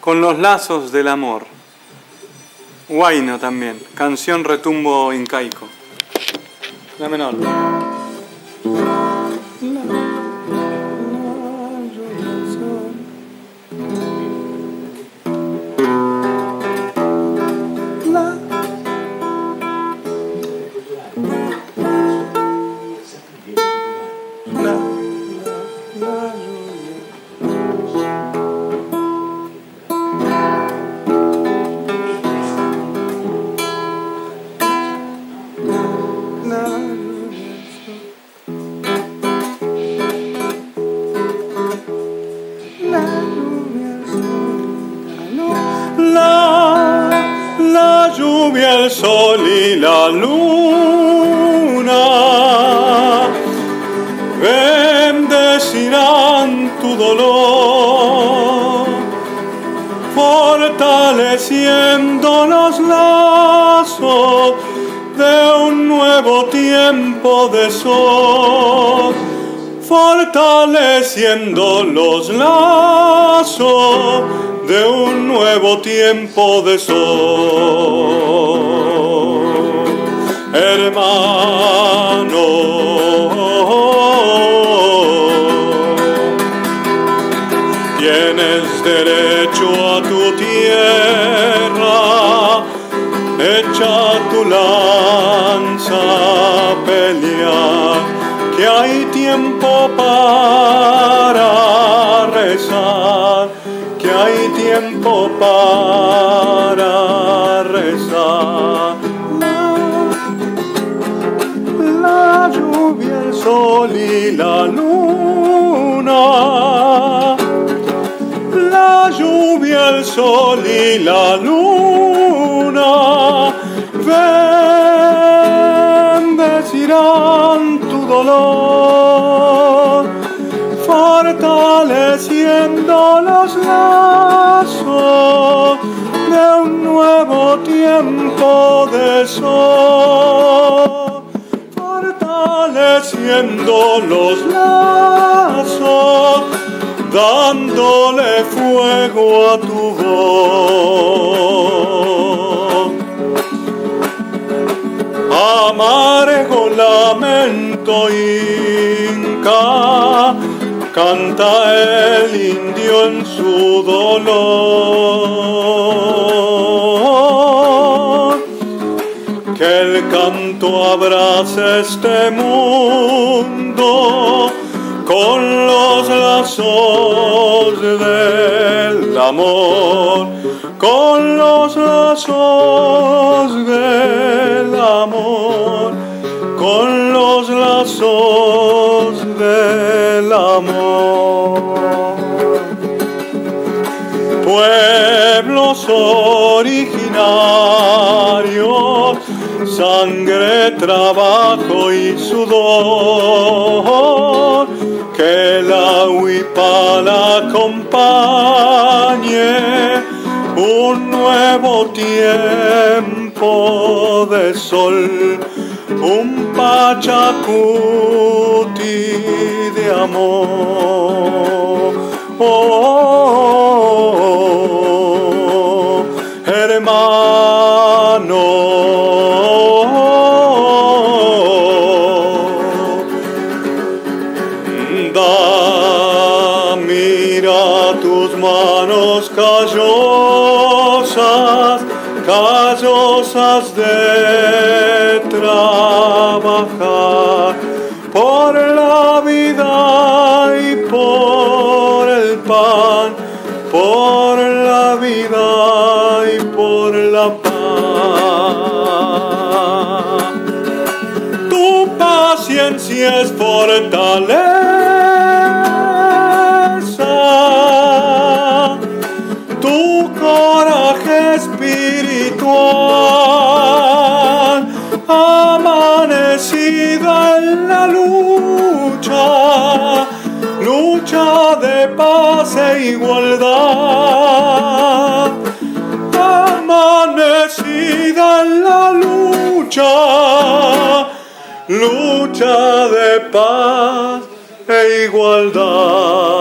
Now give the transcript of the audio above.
con los lazos del amor. Huayno también, canción retumbo incaico. La menor. La lluvia, el sol y la luna bendecirán tu dolor, fortaleciendo los lazos de un nuevo tiempo de sol, fortaleciendo los lazos de un nuevo tiempo de sol. Hermano, tienes derecho a tu tierra, echa tu lanza a pelear, que hay tiempo para rezar, que hay tiempo para rezar. La lluvia, el sol y la luna, la lluvia, el sol y la luna bendecirán tu dolor, fortaleciendo los lazos de un nuevo tiempo de sol, fortaleciendo los lazos, dándole fuego a tu voz. Amargo lamento inca, canta el indio en su dolor. Que el canto abrace este mundo con los lazos del amor, con los lazos del amor, con los lazos del amor. Pueblos originarios, sangre, trabajo y sudor, que la huipala acompañe un nuevo tiempo de sol, un pachacuti de amor. Oh, hermano, mira tus manos callosas, callosas de trabajar por la vida y por el pan, por la vida y por la paz. Tu paciencia es fortaleza, tu coraje espiritual, amanecida en la lucha, lucha de paz e igualdad, amanecida en la lucha, lucha de paz e igualdad.